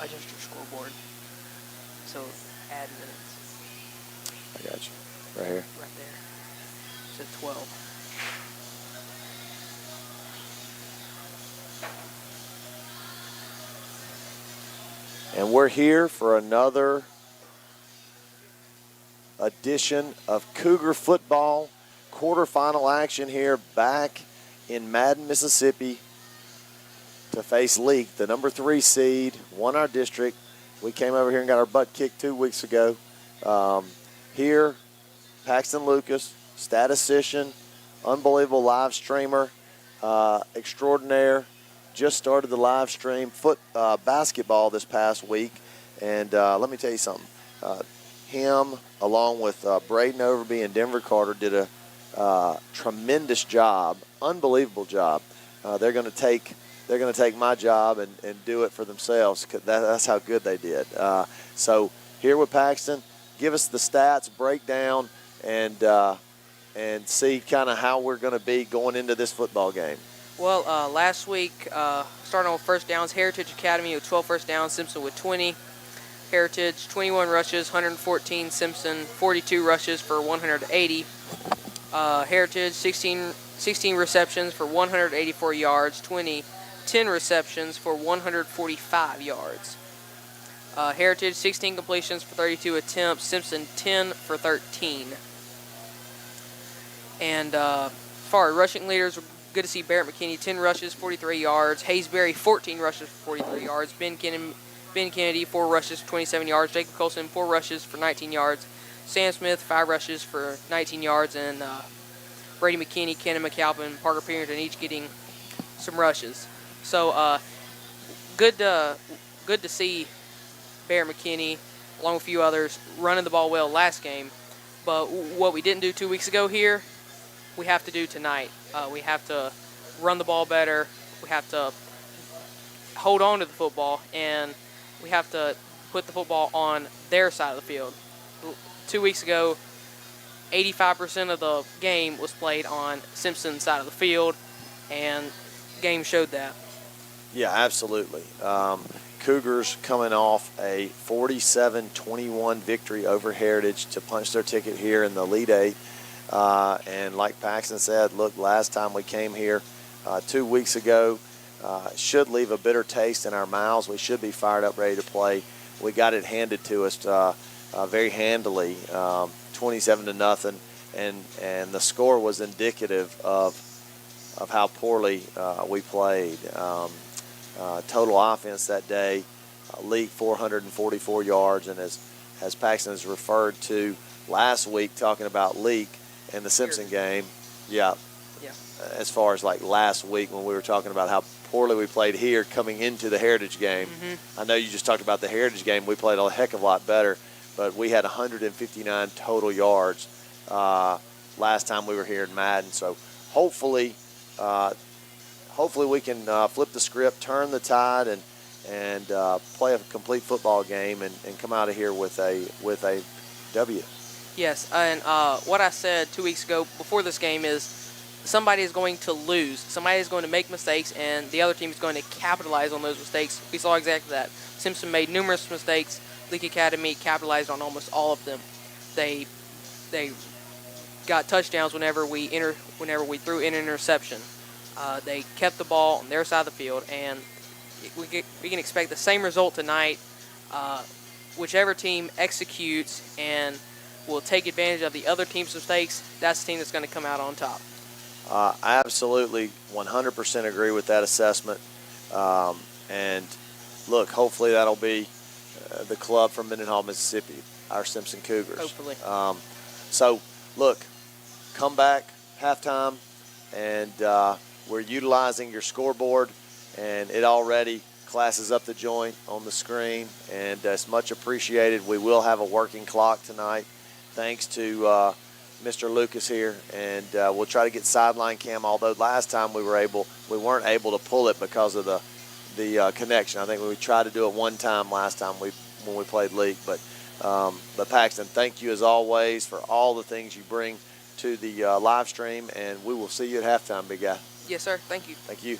adjust your scoreboard. So add minutes. I got you. Right here. Right there. It says 12. And we're here for another edition of Cougar football. Quarterfinal action here back in Madden, Mississippi to face Leake, the number 3 seed, won our district. We came over here and got our butt kicked 2 weeks ago. Here, Paxton Lucas, statistician, unbelievable live streamer, extraordinaire. Just started the live stream basketball this past week. And let me tell you something. Him, along with Braden Overby and Denver Carter, did a tremendous job, unbelievable job. They're going to take my job and do it for themselves. 'Cause that's how good they did. So here with Paxton, give us the stats, breakdown, and see kind of how we're going to be going into this football game. Well, last week, starting on first downs, Heritage Academy with 12 first downs, Simpson with 20. Heritage, 21 rushes, 114. Simpson, 42 rushes for 180. Heritage, 16 receptions for 184 yards. 10 receptions for 145 yards. Heritage, 16 completions for 32 attempts. Simpson, 10 for 13. And as far as rushing leaders, we're good to see Barrett McKinney, 10 rushes, 43 yards. Haysbury, 14 rushes for 43 yards. Ben Kennedy, 4 rushes for 27 yards. Jacob Colson, 4 rushes for 19 yards. Sam Smith, 5 rushes for 19 yards. And Brady McKinney, Kenan McAlpin, Parker Pearson, each getting some rushes. So good to see Barrett McKinney, along with a few others, running the ball well last game. But what we didn't do 2 weeks ago here, we have to do tonight. We have to run the ball better. We have to hold on to the football, and we have to put the football on their side of the field. 2 weeks ago, 85% of the game was played on Simpson's side of the field, and the game showed that. Yeah, absolutely. Cougars coming off a 47-21 victory over Heritage to punch their ticket here in the Elite Eight. And like Paxton said, look, last time we came here 2 weeks ago, should leave a bitter taste in our mouths. We should be fired up, ready to play. We got it handed to us very handily, 27-0, and the score was indicative of how poorly we played. Total offense that day, Leake 444 yards, and as Paxton has referred to last week, talking about Leake and the Simpson game, yeah. As far as like last week when we were talking about how poorly we played here coming into the Heritage game. Mm-hmm. I know you just talked about the Heritage game. We played a heck of a lot better, but we had 159 total yards last time we were here in Madden. So hopefully we can flip the script, turn the tide, and play a complete football game and come out of here with a W. Yes, and what I said 2 weeks ago before this game is somebody is going to lose. Somebody is going to make mistakes, and the other team is going to capitalize on those mistakes. We saw exactly that. Simpson made numerous mistakes. Leake Academy capitalized on almost all of them. They got touchdowns whenever we threw in an interception. They kept the ball on their side of the field, and we can expect the same result tonight. Whichever team executes and will take advantage of the other team's mistakes, that's the team that's going to come out on top. I absolutely 100% agree with that assessment. And look, hopefully that'll be the club from Mendenhall, Mississippi, our Simpson Cougars. Hopefully. So, look, come back, halftime, and we're utilizing your scoreboard, and it already classes up the joint on the screen, and it's much appreciated. We will have a working clock tonight, thanks to Mr. Lucas here, and we'll try to get sideline cam. Although last time we weren't able to pull it because of the connection. I think we tried to do it one time last time when we played Leake. But Paxton, thank you as always for all the things you bring to the live stream, and we will see you at halftime, big guy. Yes, sir. Thank you. Thank you.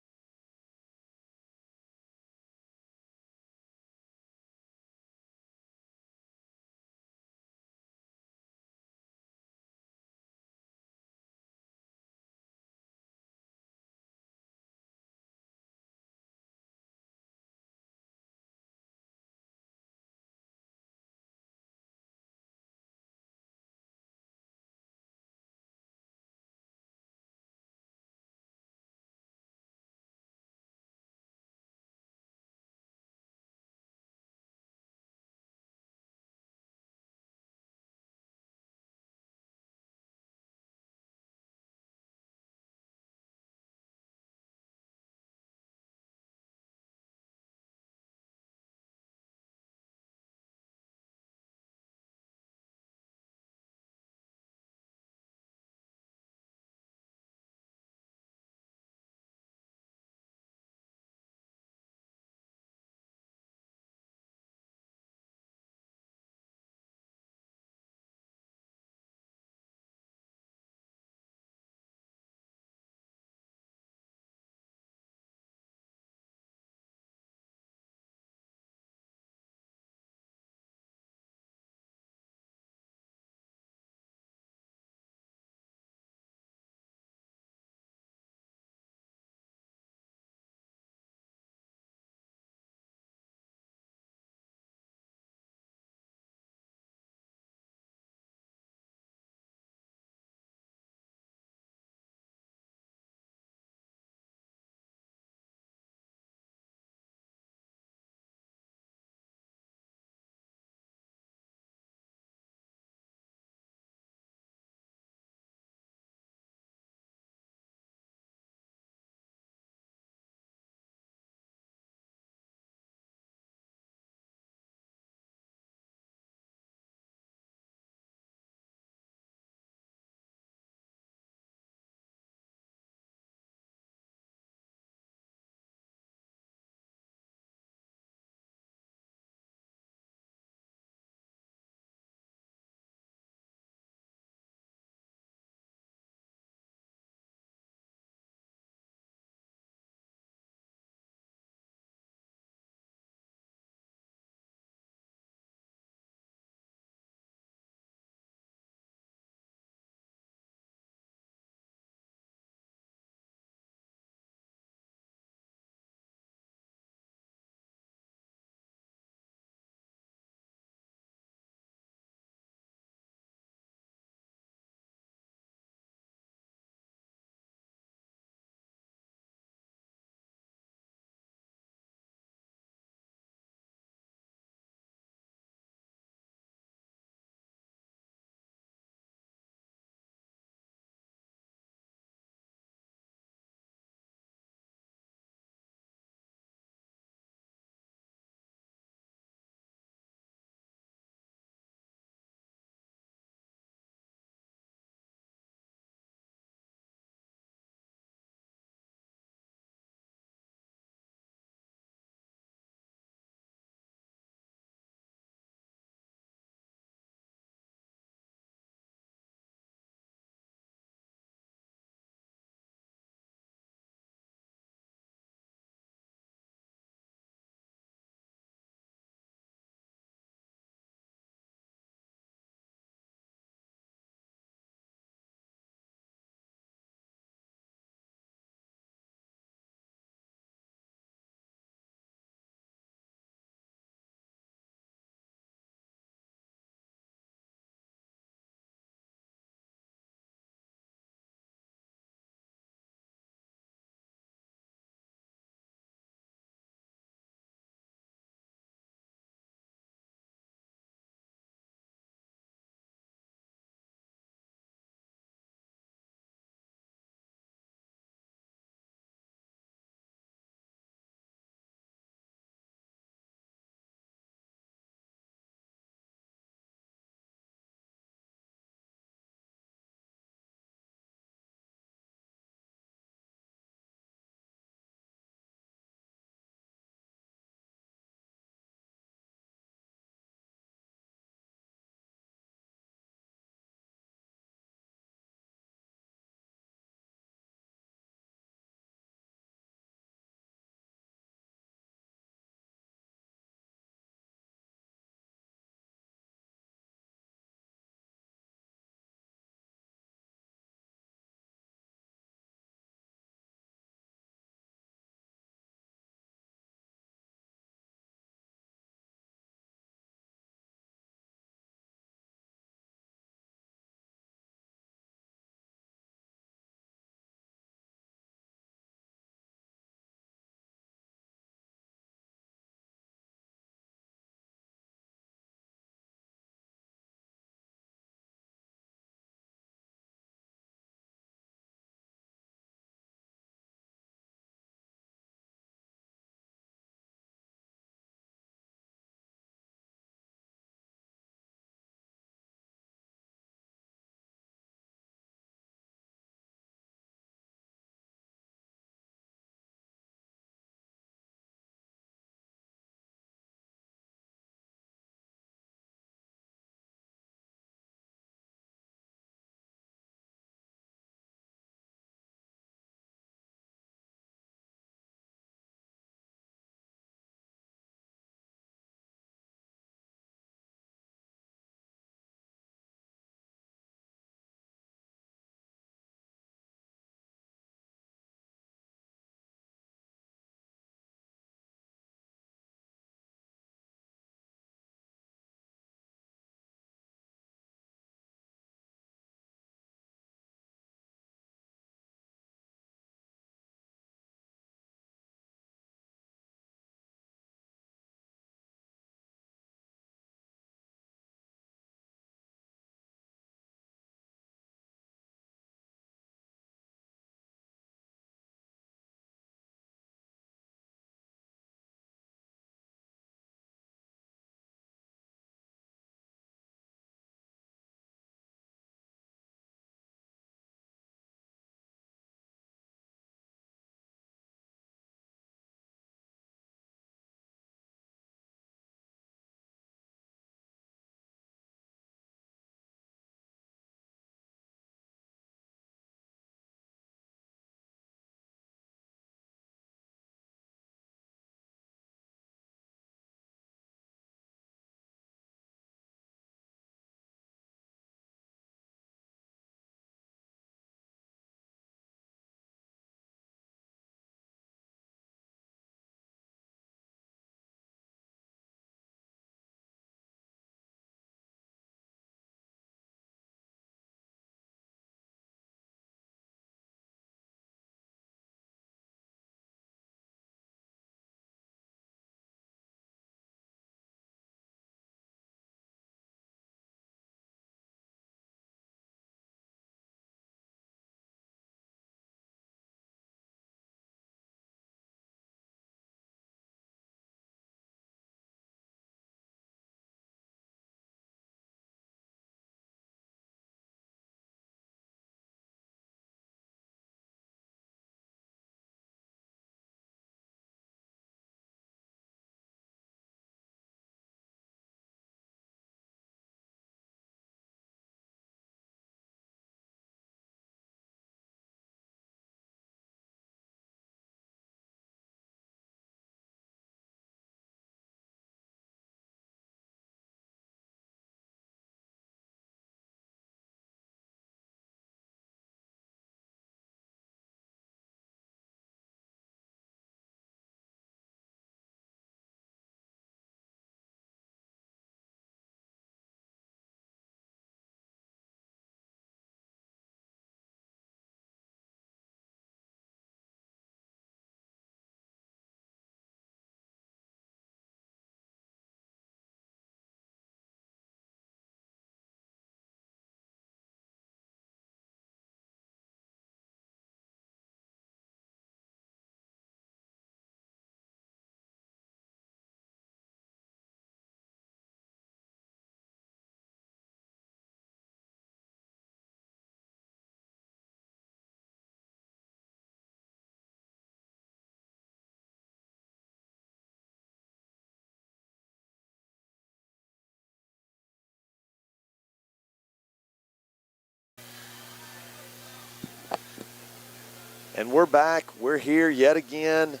And we're back. We're here yet again.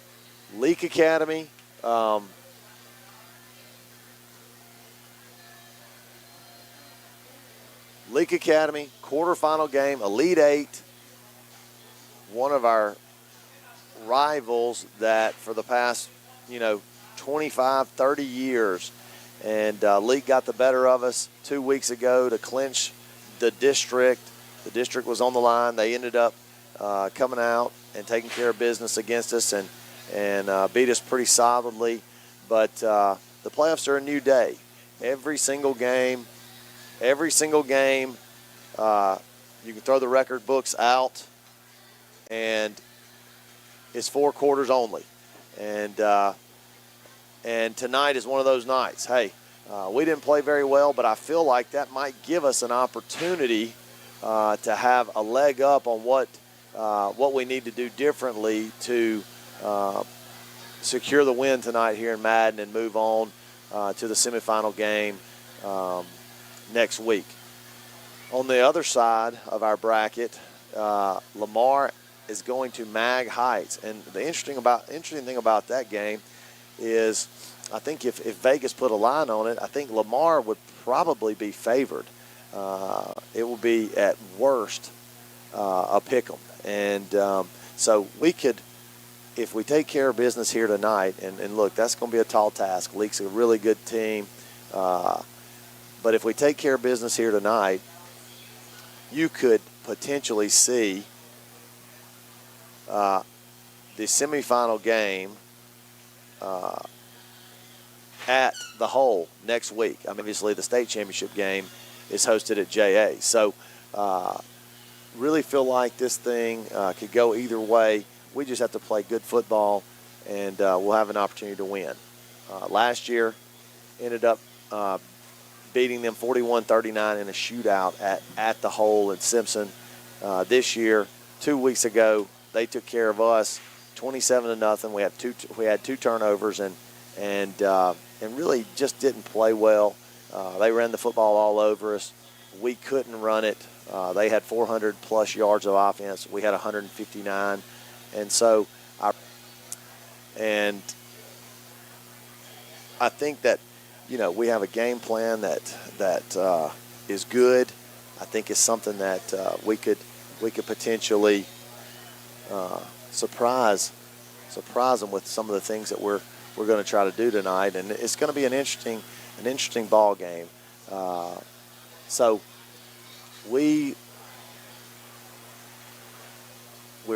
Leake Academy. Leake Academy, quarterfinal game, Elite Eight. One of our rivals that for the past, 25, 30 years. And Leake got the better of us 2 weeks ago to clinch the district. The district was on the line. They ended up coming out and taking care of business against us and beat us pretty solidly. But the playoffs are a new day. Every single game, you can throw the record books out, and it's 4 quarters only. And tonight is one of those nights. Hey, we didn't play very well, but I feel like that might give us an opportunity to have a leg up on what we need to do differently to secure the win tonight here in Madden and move on to the semifinal game next week. On the other side of our bracket, Lamar is going to Mag Heights, and the interesting thing about that game is I think if Vegas put a line on it, I think Lamar would probably be favored. It will be at worst a pick 'em, and so we could, if we take care of business here tonight, and look, that's going to be a tall task. Leake's a really good team, but if we take care of business here tonight, you could potentially see the semifinal game at the Hole next week. I mean, obviously the state championship game is hosted at JA. So really feel like this thing could go either way. We just have to play good football, and we'll have an opportunity to win. Last year ended up beating them 41-39 in a shootout at the Hole in Simpson. This year, 2 weeks ago, they took care of us 27-0. We had two turnovers and really just didn't play well. They ran the football all over us. We couldn't run it. They had 400-plus yards of offense. We had 159. And so I think that, we have a game plan that is good. I think it's something that we could potentially surprise them with some of the things that we're going to try to do tonight, and it's going to be an interesting ball game. So we're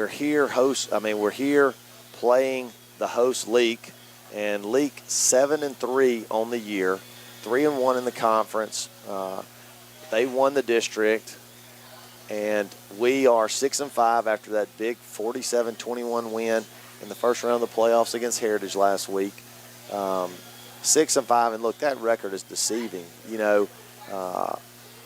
here we're here playing the host Leake, and Leake 7-3 on the year, 3-1 in the conference. They won the district, and we are 6-5 after that big 47-21 win in the first round of the playoffs against Heritage last week. 6-5, and look, that record is deceiving.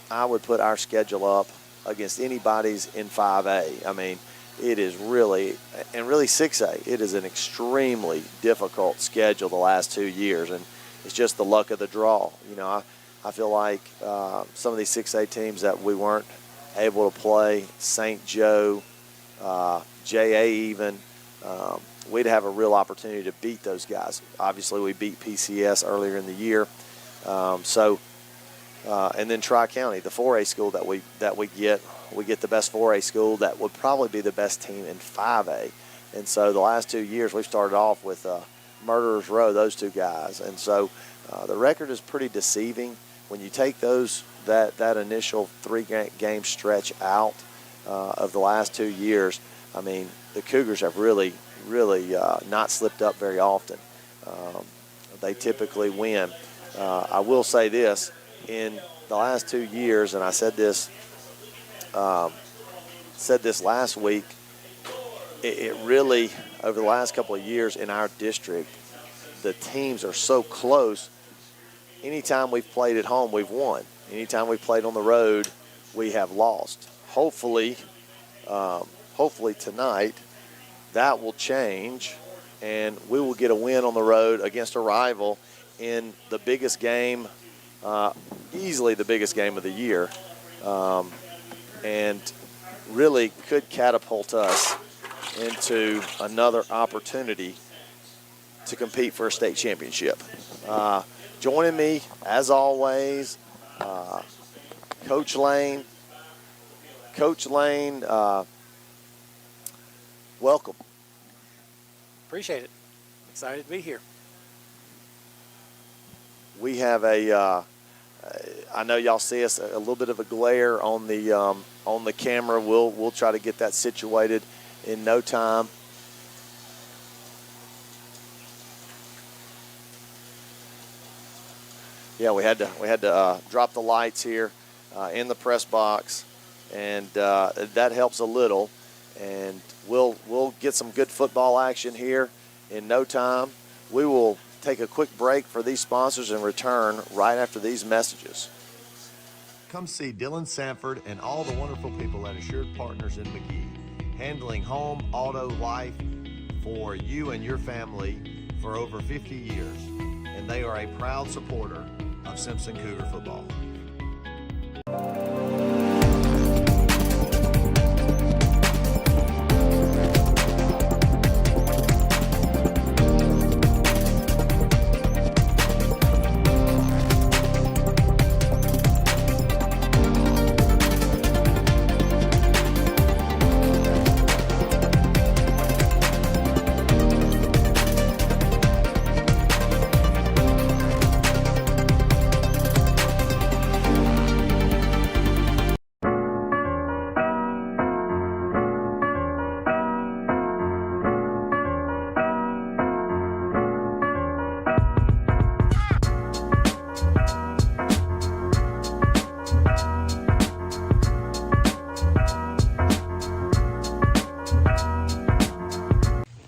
I would put our schedule up against anybody's in 5A. I mean, it is really 6A. It is an extremely difficult schedule the last 2 years, and it's just the luck of the draw. I feel like some of these 6A teams that we weren't able to play, St. Joe, JA even, we'd have a real opportunity to beat those guys. Obviously, we beat PCS earlier in the year. And then Tri-County, the 4A school that we get the best 4A school that would probably be the best team in 5A. And so the last 2 years we've started off with Murderers Row, those two guys. And so the record is pretty deceiving. When you take that initial 3-game stretch out of the last 2 years, I mean, the Cougars have really not slipped up very often. They typically win. I will say this, in the last 2 years, and I said this last week, it really, over the last couple of years in our district, the teams are so close. Anytime we've played at home, we've won. Anytime we've played on the road, we have lost. Hopefully tonight, that will change, and we will get a win on the road against a rival in the biggest game, easily the biggest game of the year, and really could catapult us into another opportunity to compete for a state championship. Joining me, as always, Coach Lane. Coach Lane, welcome. Appreciate it. Excited to be here. We have I know y'all see us a little bit of a glare on the camera. We'll try to get that situated in no time. Yeah, we had to drop the lights here in the press box, and that helps a little. And we'll get some good football action here in no time. We will take a quick break for these sponsors and return right after these messages. Come see Dylan Sanford and all the wonderful people at Assured Partners in McGee, handling home, auto, life for you and your family for over 50 years. And they are a proud supporter of Simpson Cougar football.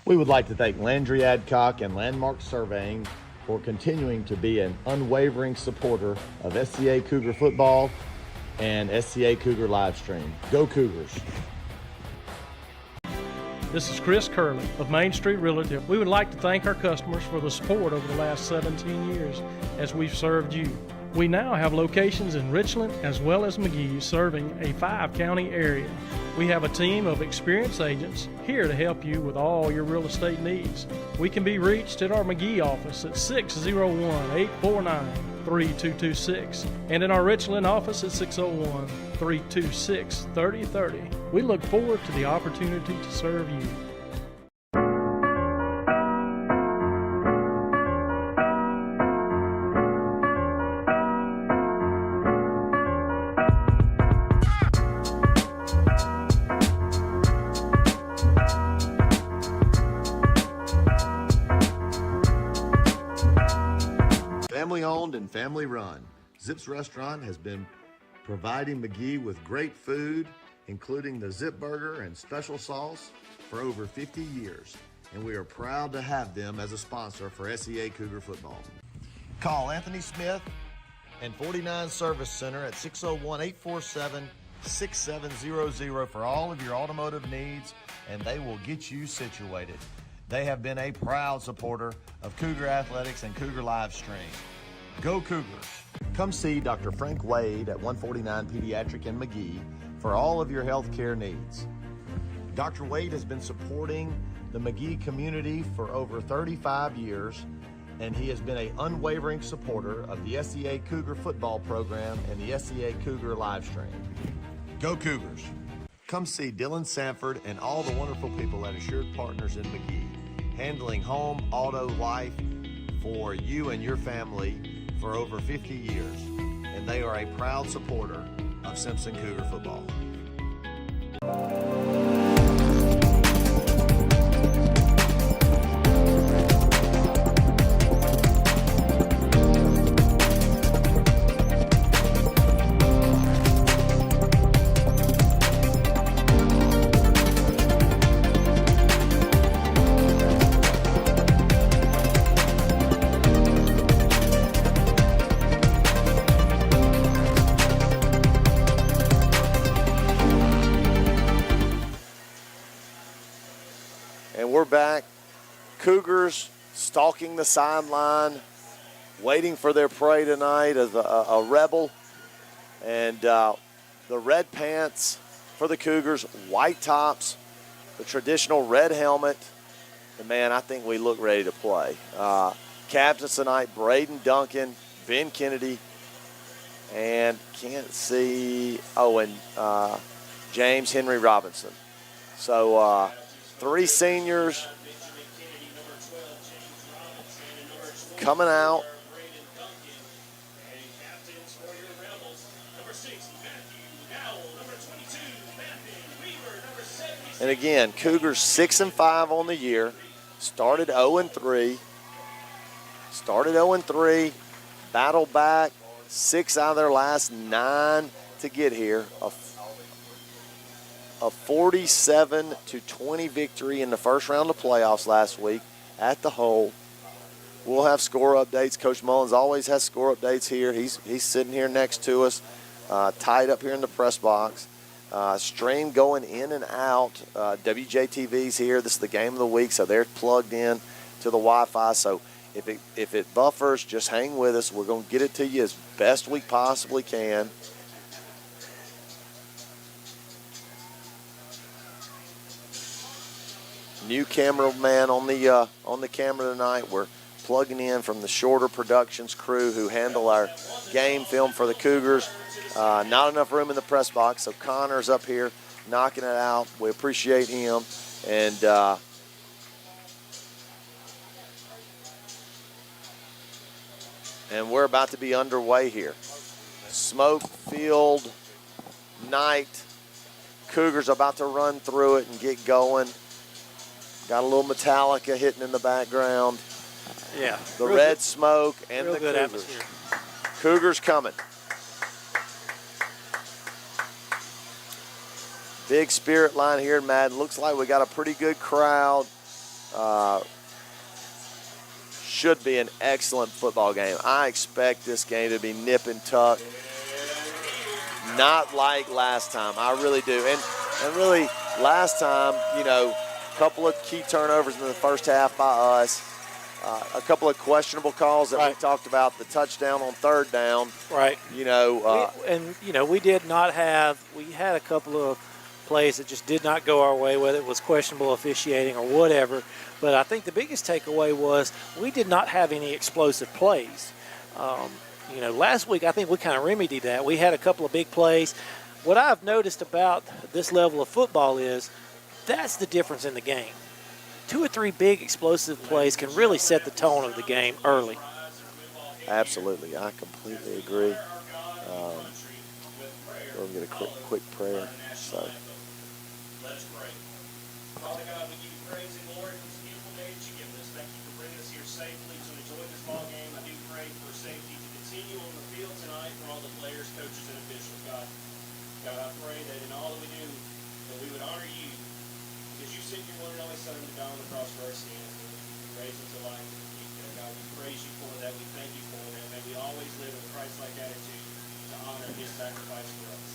We would like to thank Landry Adcock and Landmark Surveying for continuing to be an unwavering supporter of SCA Cougar football and SCA Cougar Livestream. Go Cougars! This is Chris Curley of Main Street Realty. We would like to thank our customers for the support over the last 17 years as we've served you. We now have locations in Richland as well as McGee, serving a 5-county area. We have a team of experienced agents here to help you with all your real estate needs. We can be reached at our McGee office at 601-849-3226 and in our Richland office at 601-326-3030. We look forward to the opportunity to serve you. Family owned and family run, Zip's Restaurant has been providing McGee with great food, including the Zip Burger and special sauce, for over 50 years. And we are proud to have them as a sponsor for SCA Cougar football. Call Anthony Smith and 49 Service Center at 601-847-6700 for all of your automotive needs, and they will get you situated. They have been a proud supporter of Cougar Athletics and Cougar Livestream. Go Cougars! Come see Dr. Frank Wade at 149 Pediatric in McGee for all of your health care needs. Dr. Wade has been supporting the McGee community for over 35 years, and he has been an unwavering supporter of the SCA Cougar football program and the SCA Cougar Livestream. Go Cougars! Come see Dylan Sanford and all the wonderful people at Assured Partners in McGee, handling home, auto, life for you and your family for over 50 years. And they are a proud supporter of Simpson Cougar football. And we're back. Cougars stalking the sideline, waiting for their prey tonight as a rebel. And the red pants for the Cougars, white tops the traditional red helmet. And, man, I think we look ready to play. Captains tonight, Braden Duncan, Ben Kennedy, and can't see, and James Henry Robinson. So 3 seniors coming out. And again, Cougars 6-5 on the year. Started 0-3. Battled back 6 out of their last 9 to get here. A 47-20 victory in the first round of playoffs last week at the Hole. We'll have score updates. Coach Mullins always has score updates here. He's sitting here next to us, tied up here in the press box. Stream going in and out. WJTV's here. This is the game of the week, so they're plugged in to the Wi-Fi. So if it buffers, just hang with us. We're going to get it to you as best we possibly can. New cameraman on the camera tonight. We're plugging in from the Shorter Productions crew who handle our game film for the Cougars. Not enough room in the press box, so Connor's up here knocking it out. We appreciate him. And we're about to be underway here. Smoke field night. Cougars about to run through it and get going. Got a little Metallica hitting in the background. Yeah. The red smoke and real the good Cougars. atmosphere. Cougars coming. Big spirit line here in Madden. Looks like we got a pretty good crowd. Should be an excellent football game. I expect this game to be nip and tuck. Not like last time. I really do. And really, last time, a couple of key turnovers in the first half by us. A couple of questionable calls that we talked about, the touchdown on 3rd down. Right. We had a couple of plays that just did not go our way, whether it was questionable officiating or whatever. But I think the biggest takeaway was we did not have any explosive plays. Last week I think we kind of remedied that. We had a couple of big plays. What I've noticed about this level of football is that's the difference in the game. 2 or 3 big explosive plays can really set the tone of the game early. Absolutely. I completely agree. We'll get a quick prayer. So. Let us pray. Father God, we give you praise and glory for this beautiful day that you've given us. Thank you for bringing us here safely to enjoy this ball game. I do pray for safety to continue on the field tonight for all the players, coaches, and officials. God, I pray that in all that we do, that we would honor you, because you sent your one and only Son to die on the cross for our sins, and you raised him to life in the kingdom. God, we praise you for that. We thank you for that. May we always live in a Christ-like attitude to honor his sacrifice for us.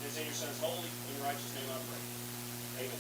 It's in your Son's holy and righteous name I pray. Amen.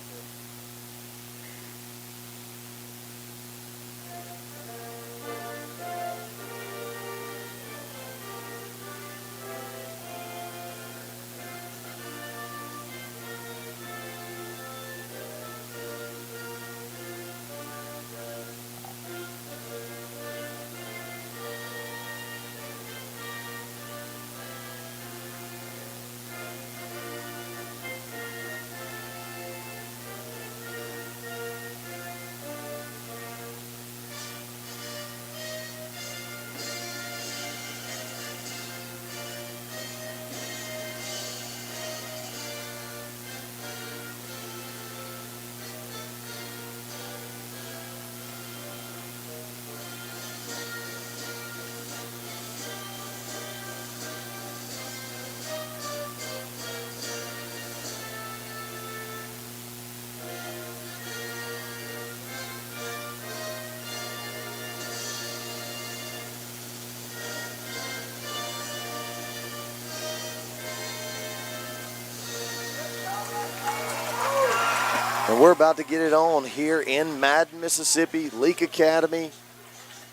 And we're about to get it on here in Madden, Mississippi. Leake Academy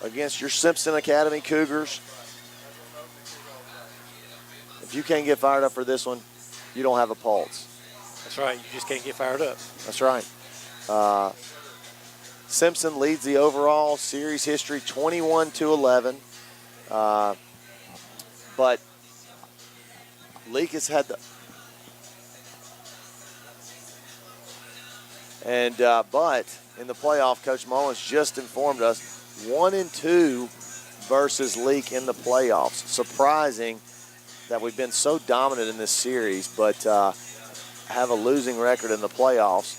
against your Simpson Academy Cougars. If you can't get fired up for this one, you don't have a pulse. That's right. You just can't get fired up. That's right. Simpson leads the overall series history 21-11. But Leake has had the but in the playoff, Coach Mullins just informed us 1-2 versus Leake in the playoffs. Surprising that we've been so dominant in this series, but have a losing record in the playoffs.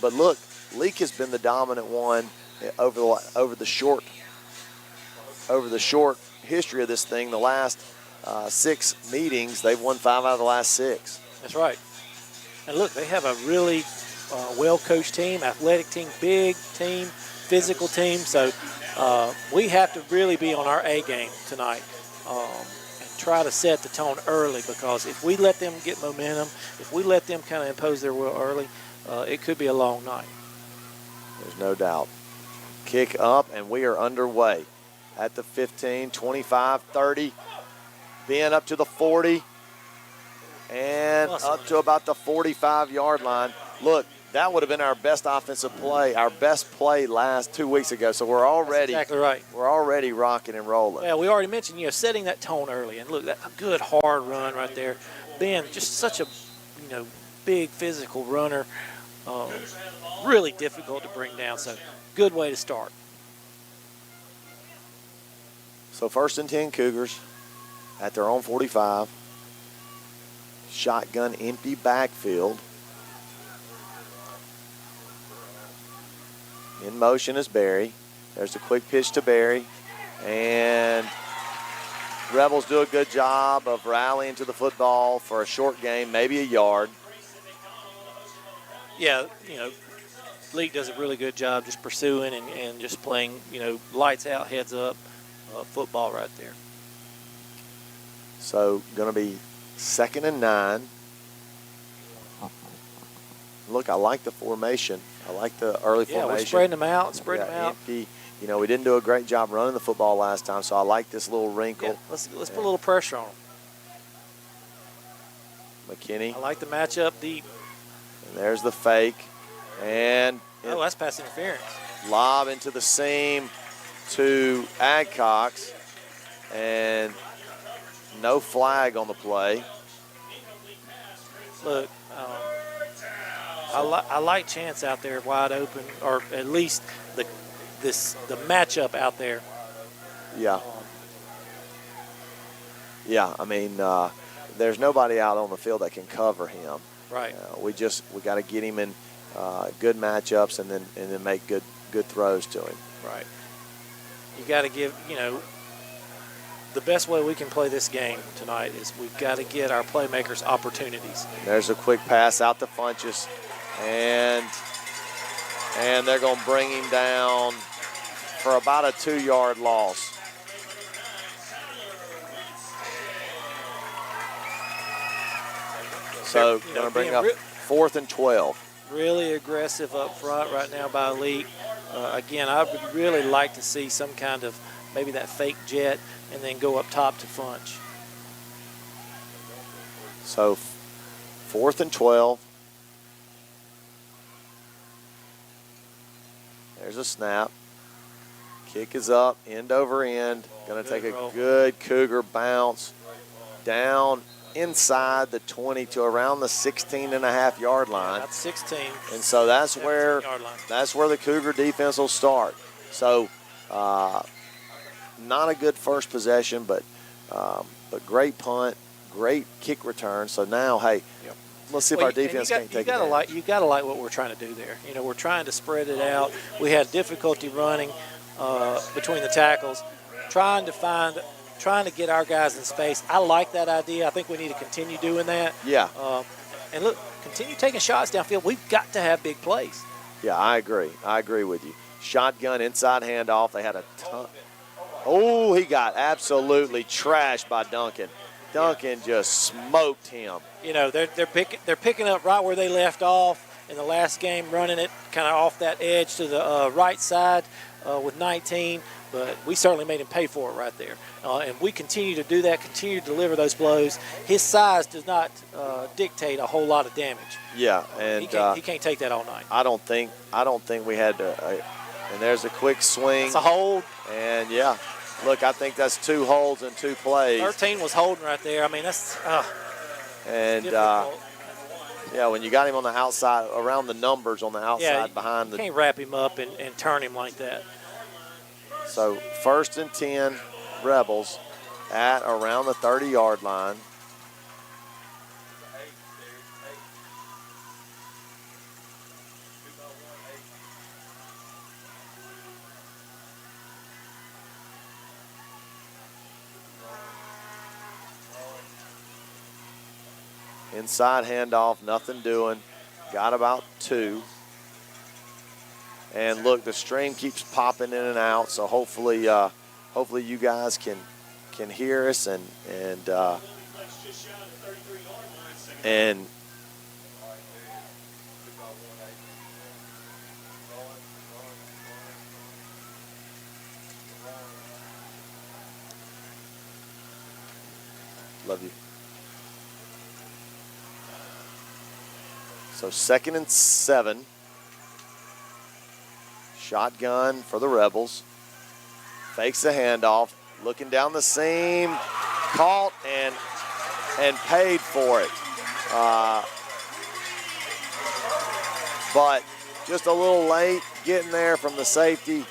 But look, Leake has been the dominant one over the short history of this thing. The last 6 meetings, they've won 5 out of the last 6. That's right. And look, they have a really well-coached team, athletic team, big team, physical team. So we have to really be on our A game tonight and try to set the tone early, because if we let them get momentum, if we let them kind of impose their will early, it could be a long night. There's no doubt. Kick up, and we are underway at the 15, 25, 30, being up to the 40, and up to about the 45-yard line. Look, that would have been our best offensive play, our best play last 2 weeks ago. So we're already That's exactly right. We're already rocking and rolling. Well, we already mentioned, setting that tone early, and look, that a good hard run right there. Ben, just such a, big physical runner, really difficult to bring down. So good way to start. So 1st and 10 Cougars at their own 45. Shotgun empty backfield. In motion is Barry. There's a quick pitch to Barry. And Rebels do a good job of rallying to the football for a short game, maybe a yard. Yeah, Leake does a really good job just pursuing and just playing, lights out, heads up football right there. So going to be 2nd and 9. Look, I like the formation. I like the early formation. Yeah, we're spreading them out, Empty. We didn't do a great job running the football last time, so I like this little wrinkle. Yeah, let's put a little pressure on them. McKinney. I like the matchup deep. And there's the fake. And that's pass interference. Lob into the seam to Adcox. And no flag on the play. Look, I like Chance out there wide open, or at least the matchup out there. Yeah. There's nobody out on the field that can cover him. Right. We got to get him in good matchups and then make good throws to him. Right. You got to give, the best way we can play this game tonight is we've got to get our playmakers opportunities. There's a quick pass out to Funchess, and they're going to bring him down for about a 2-yard loss. So going to bring up 4th and 12. Really aggressive up front right now by Leake. Again, I would really like to see some kind of maybe that fake jet and then go up top to Funch. So 4th and 12. There's a snap. Kick is up, end over end. Going to take a good Cougar bounce down inside the 20 to around the 16.5-yard line. That's 16. And so that's where the Cougar defense will start. So not a good first possession, but great punt, great kick return. So now, hey, let's see if our defense can take it. You got to like what we're trying to do there. We're trying to spread it out. We had difficulty running between the tackles, trying to get our guys in space. I like that idea. I think we need to continue doing that. Yeah. And look, continue taking shots downfield. We've got to have big plays. Yeah, I agree. I agree with you. Shotgun inside handoff. They had a ton. Oh, he got absolutely trashed by Duncan. Duncan just smoked him. They're picking up right where they left off in the last game, running it kind of off that edge to the right side. with 19, but we certainly made him pay for it right there. And we continue to do that, continue to deliver those blows. His size does not dictate a whole lot of damage. Yeah, and he can't take that all night. I don't think we had to. And there's a quick swing. It's a hold. And yeah, look, I think that's 2 holds and 2 plays. 13 was holding right there. I mean, that's and difficult. yeah, when you got him on the outside, around the numbers on the outside behind you the. Can't wrap him up and turn him like that. So 1st and 10, Rebels at around the 30-yard line. Inside handoff, nothing doing. Got about 2. And look, the stream keeps popping in and out, so hopefully you guys can hear us and love you. So 2nd and 7. Shotgun for the Rebels. Fakes the handoff. Looking down the seam. Caught and paid for it. But just a little late getting there from the safety.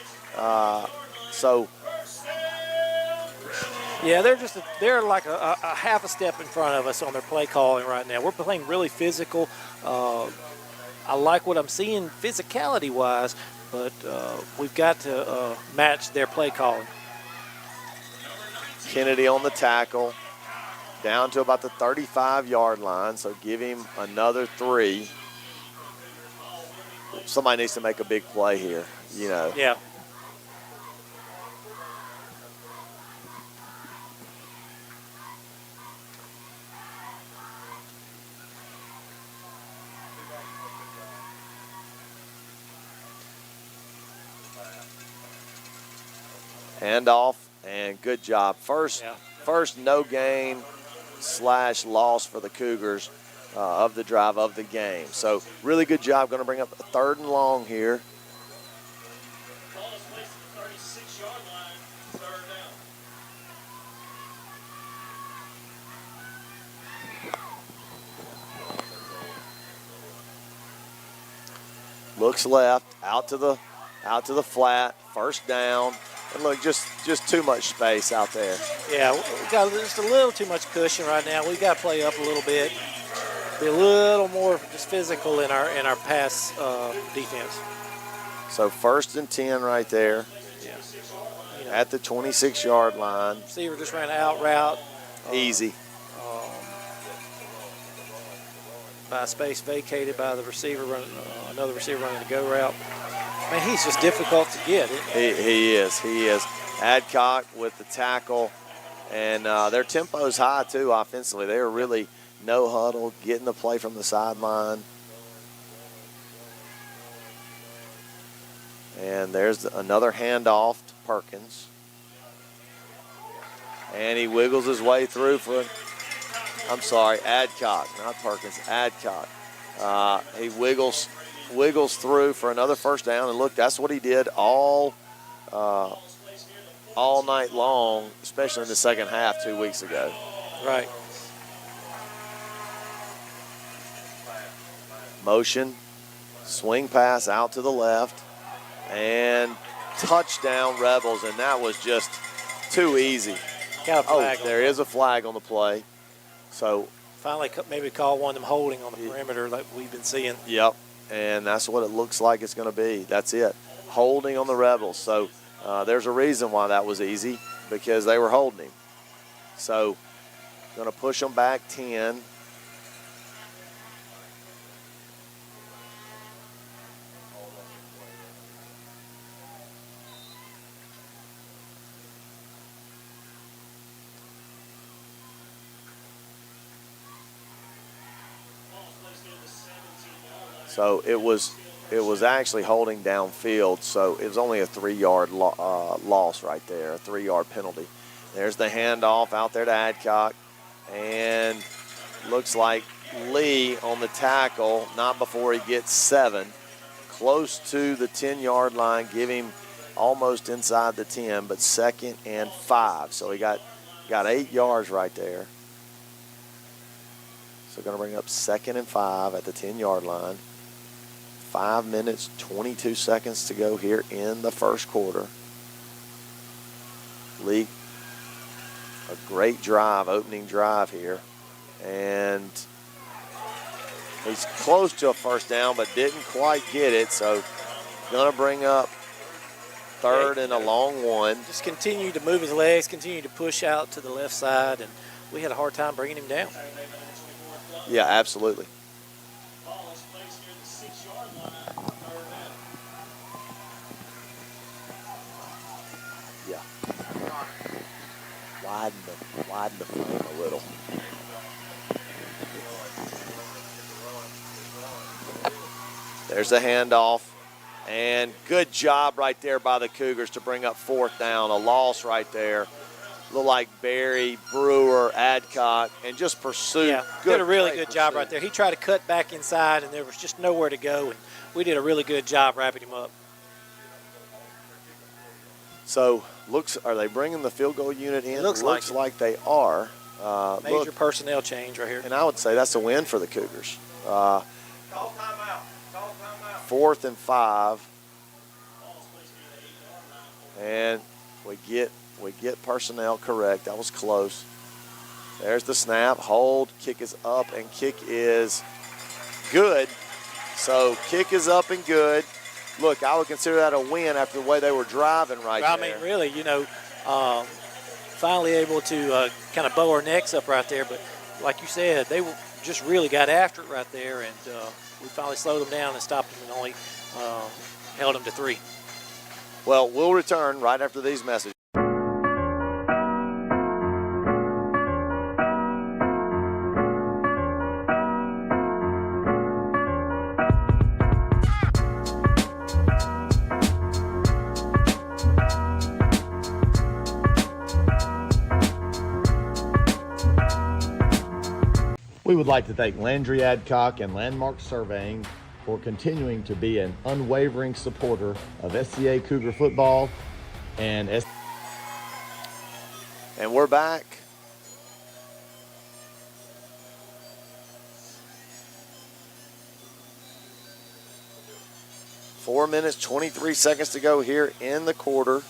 Yeah, they're like a half a step in front of us on their play calling right now. We're playing really physical. I like what I'm seeing physicality-wise, but we've got to match their play calling. Kennedy on the tackle, down to about the 35-yard line, so give him another 3. Somebody needs to make a big play here, you know. Yeah. Handoff, and good job. First no gain / loss for the Cougars of the drive of the game. So really good job. Going to bring up a 3rd and long here. Ball is placed at the 36-yard line, 3rd down. Looks left, out to the flat, 1st down. And look, just too much space out there. Yeah, we got just a little too much cushion right now. We got to play up a little bit, be a little more just physical in our pass defense. So 1st and 10 right there. Yeah. At the 26-yard line. Receiver just ran an out route. Easy. By space vacated by the receiver running another receiver running the go route. Man, he's just difficult to get. He is. Adcock with the tackle, and their tempo's high too offensively. They are really no huddle, getting the play from the sideline. And there's another handoff to Perkins. And he wiggles his way through Adcock, not Perkins, Adcock. He wiggles through for another 1st down, and look, that's what he did all night long, especially in the second half 2 weeks ago. Right. Motion, swing pass out to the left, and touchdown Rebels, and that was just too easy. Got a flag. There is a flag on the play. So finally maybe call one of them holding on the perimeter like we've been seeing. Yep, and that's what it looks like it's going to be. That's it, holding on the Rebels. So there's a reason why that was easy, because they were holding him. So going to push them back 10. So it was it was actually holding downfield, so it was only a 3-yard loss right there, a 3-yard penalty. There's the handoff out there to Adcock, and looks like Lee on the tackle, not before he gets 7, close to the 10-yard line, give him almost inside the 10, but 2nd and 5. So he got 8 yards right there. So going to bring up 2nd and 5 at the 10-yard line. 5 minutes, 22 seconds to go here in the first quarter. Leake, a great drive, opening drive here. And he's close to a first down, but didn't quite get it. So going to bring up 3rd and a long one. Just continue to move his legs, continue to push out to the left side, and we had a hard time bringing him down. Yeah, absolutely. Ball is placed near the 6-yard line, 3rd down. Yeah. Widen the frame a little. There's the handoff. And good job right there by the Cougars to bring up 4th down. A loss right there. Looked like Barry, Brewer, Adcock, and just pursued. Yeah, did a really good job right there. He tried to cut back inside, and there was just nowhere to go, and we did a really good job wrapping him up. So, are they bringing the field goal unit in? Looks like they are. Major personnel change right here. And I would say that's a win for the Cougars. Call timeout. 4th and 5. And we get personnel correct. That was close. There's the snap. Hold. Kick is up, and kick is good. So kick is up and good. Look, I would consider that a win after the way they were driving right there. I mean, really, finally able to kind of bow our necks up right there. But like you said, they just really got after it right there, and we finally slowed them down and stopped them and only held them to 3. Well, we'll return right after these messages. We would like to thank Landry Adcock and Landmark Surveying for continuing to be an unwavering supporter of SCA Cougar football and we're back. Four minutes, 23 seconds to go here in the quarter.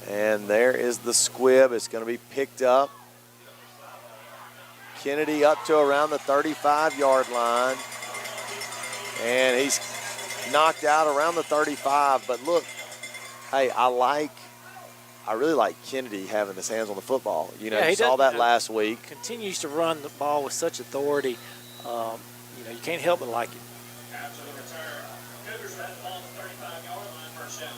And there is the squib. It's going to be picked up. Kennedy up to around the 35-yard line. And he's knocked out around the 35. But look, hey, I really like Kennedy having his hands on the football. You saw that last week. Continues to run the ball with such authority. You can't help but like it. After the return, Cougars had the ball at the 35-yard line, first down.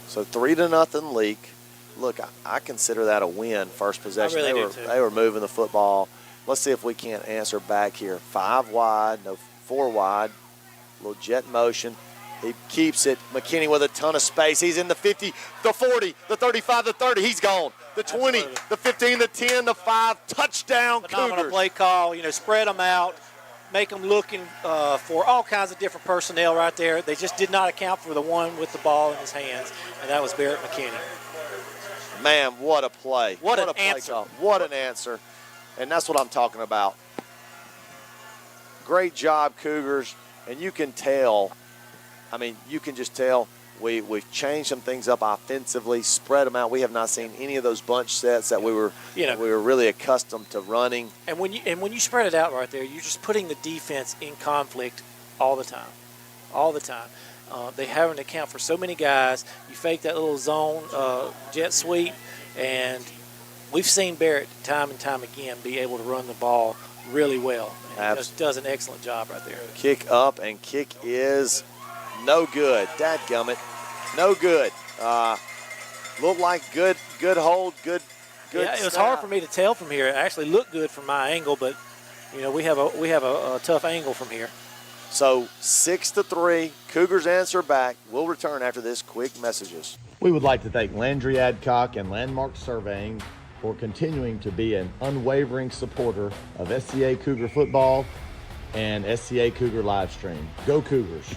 So 3-0 Leake. Look, I consider that a win, first possession. I really do too. They were moving the football. Let's see if we can't answer back here. 5 wide, no 4 wide. Little jet motion. He keeps it. McKinney with a ton of space. He's in the 50, the 40, the 35, the 30. He's gone. The 20, Absolutely. the 15, the 10, the 5. Touchdown, Phenomenal Cougars. play call. Spread them out, make them looking for all kinds of different personnel right there. They just did not account for the one with the ball in his hands, and that was Barrett McKinney. Man, what a play. What an a play answer. call. What an answer. And that's what I'm talking about. Great job, Cougars. And you can tell, you can just tell we've changed some things up offensively, spread them out. We have not seen any of those bunch sets that we were really accustomed to running. And when you spread it out right there, you're just putting the defense in conflict all the time. All the time. They having to account for so many guys. You fake that little zone jet sweep, and we've seen Barrett time and time again be able to run the ball really well. And he just does an excellent job right there. Kick up, and kick is No good. Dadgummit. No good. Looked like good hold, good. Yeah, it was snap. hard for me to tell from here. It actually looked good from my angle, but you know we have a tough angle from here. So 6-3. Cougars answer back. We'll return after this quick messages. We would like to thank Landry Adcock and Landmark Surveying for continuing to be an unwavering supporter of SCA Cougar football and SCA Cougar Livestream. Go Cougars!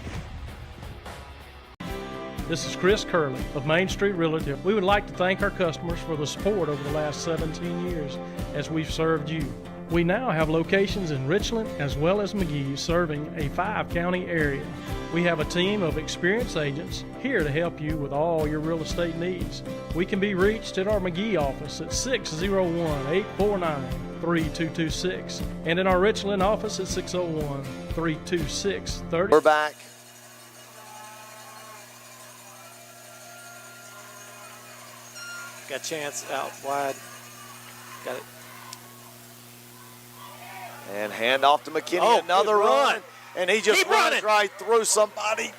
This is Chris Curley of Main Street Realty. We would like to thank our customers for the support over the last 17 years as we've served you. We now have locations in Richland as well as McGee, serving a 5-county area. We have a team of experienced agents here to help you with all your real estate needs. We can be reached at our McGee office at 601-849-3226 and in our Richland office at 601-326-30. We're back. Got a chance out wide. Got it. And hand off to McKinney. Oh, Another good run. run. And he just Keep runs running. right through somebody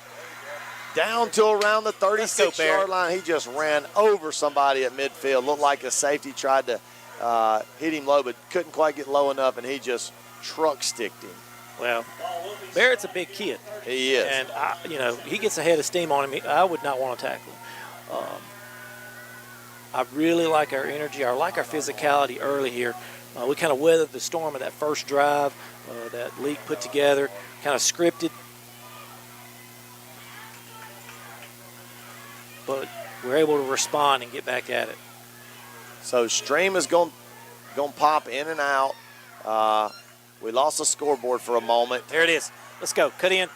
down to around the 36-yard line. He just ran over somebody at midfield. Looked like a safety tried to hit him low, but couldn't quite get low enough, and he just truck sticked him. Well, Barrett's a big kid. He is. And, he gets a head of steam on him. I would not want to tackle him. I really like our energy. I like our physicality early here. We kind of weathered the storm of that first drive that Leake put together, kind of scripted. But we're able to respond and get back at it. So Stream is going to pop in and out. We lost the scoreboard for a moment. There it is. Let's go. Cut in.